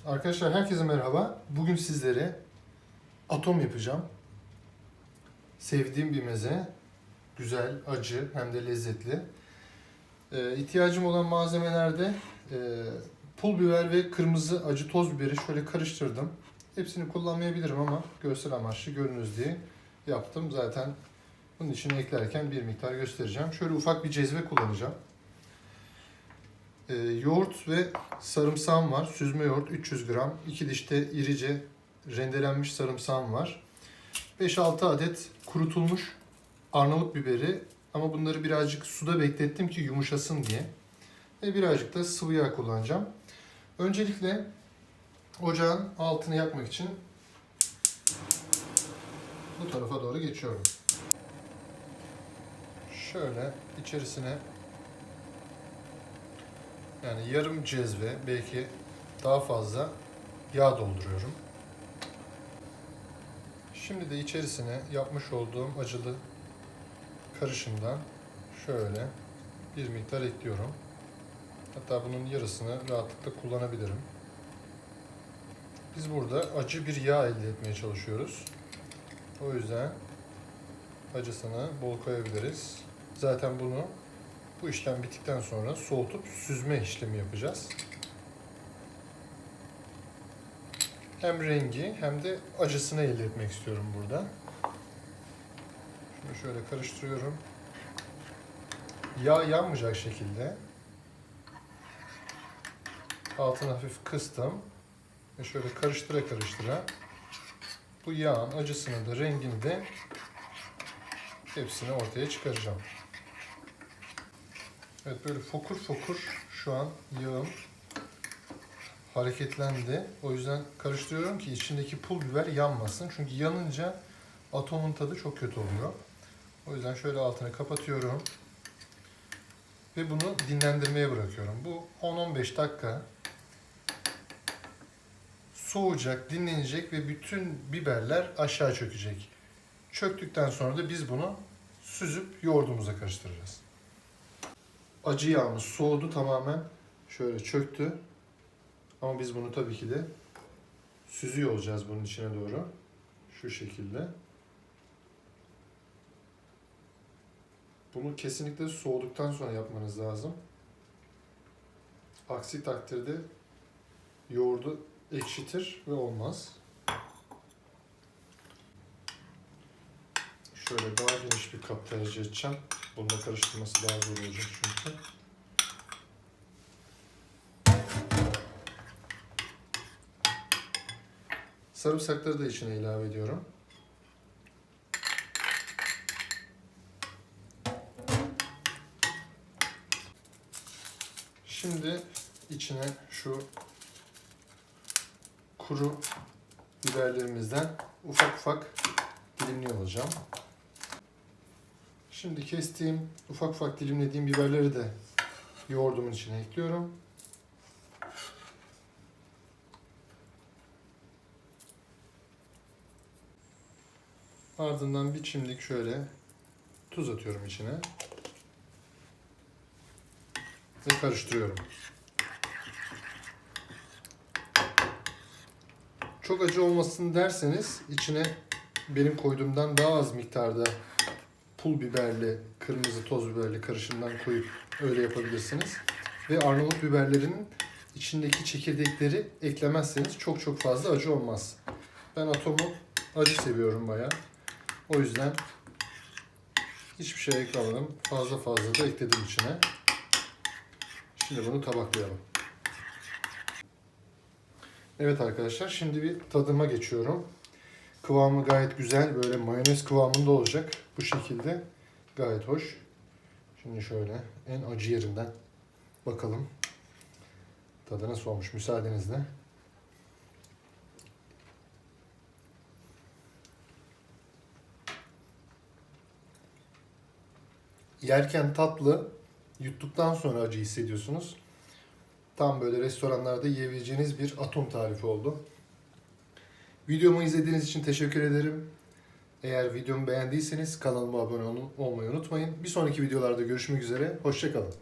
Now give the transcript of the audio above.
Arkadaşlar herkese merhaba. Bugün sizlere atom yapacağım. Sevdiğim bir meze. Güzel, acı hem de lezzetli. İhtiyacım olan malzemelerde pul biber ve kırmızı acı toz biberi şöyle karıştırdım. Hepsini kullanmayabilirim ama görsel amaçlı görünüz diye yaptım. Zaten bunun içine eklerken bir miktar göstereceğim. Şöyle ufak bir cezve kullanacağım. Yoğurt ve sarımsağım var. Süzme yoğurt 300 gram. 2 diş de irice rendelenmiş sarımsağım var. 5-6 adet kurutulmuş Arnavut biberi. Ama bunları birazcık suda beklettim ki yumuşasın diye. Ve birazcık da sıvı yağ kullanacağım. Öncelikle ocağın altını yakmak için bu tarafa doğru geçiyorum. Şöyle içerisine yani yarım cezve, belki daha fazla yağ dolduruyorum. Şimdi de içerisine yapmış olduğum acılı karışımdan şöyle bir miktar ekliyorum. Hatta bunun yarısını rahatlıkla kullanabilirim. Biz burada acı bir yağ elde etmeye çalışıyoruz. O yüzden acısını bol koyabiliriz. Zaten bu işlem bittikten sonra soğutup süzme işlemi yapacağız. Hem rengi hem de acısını elde etmek istiyorum burada. Şunu şöyle karıştırıyorum. Yağ yanmayacak şekilde altını hafif kıstım ve şöyle karıştıra karıştıra bu yağın acısını da rengini de hepsini ortaya çıkaracağım. Evet, böyle fokur fokur şu an yağım hareketlendi. O yüzden karıştırıyorum ki içindeki pul biber yanmasın. Çünkü yanınca atomun tadı çok kötü oluyor. O yüzden şöyle altını kapatıyorum. Ve bunu dinlendirmeye bırakıyorum. Bu 10-15 dakika soğuyacak, dinlenecek ve bütün biberler aşağı çökecek. Çöktükten sonra da biz bunu süzüp yoğurdumuza karıştıracağız. Acı yağımız soğudu tamamen. Şöyle çöktü. Ama biz bunu tabii ki de süzüyor olacağız bunun içine doğru. Şu şekilde. Bunu kesinlikle soğuduktan sonra yapmanız lazım. Aksi takdirde yoğurdu ekşitir ve olmaz. Şöyle daha geniş bir kap tercih edeceğim. Bunda karıştırması daha zor olacak çünkü. Sarımsakları da içine ilave ediyorum. Şimdi içine şu kuru biberlerimizden ufak ufak dilimliyor olacağım. Şimdi kestiğim, ufak ufak dilimlediğim biberleri de yoğurdumun içine ekliyorum. Ardından bir çimdik şöyle tuz atıyorum içine. Ve karıştırıyorum. Çok acı olmasın derseniz içine benim koyduğumdan daha az miktarda pul biberli, kırmızı toz biberli karışımdan koyup öyle yapabilirsiniz. Ve Arnavut biberlerinin içindeki çekirdekleri eklemezseniz çok fazla acı olmaz. Ben atomu acı seviyorum bayağı. O yüzden hiçbir şey eklemedim. Fazla da ekledim içine. Şimdi bunu tabaklayalım. Evet arkadaşlar, şimdi bir tadıma geçiyorum. Kıvamı gayet güzel, böyle mayonez kıvamında olacak. Bu şekilde gayet hoş. Şimdi şöyle en acı yerinden bakalım. Tadı nasıl olmuş müsaadenizle. Yerken tatlı, yuttuktan sonra acı hissediyorsunuz. Tam böyle restoranlarda yiyebileceğiniz bir atom tarifi oldu. Videomu izlediğiniz için teşekkür ederim. Eğer videomu beğendiyseniz kanalıma abone olmayı unutmayın. Bir sonraki videolarda görüşmek üzere. Hoşça kalın.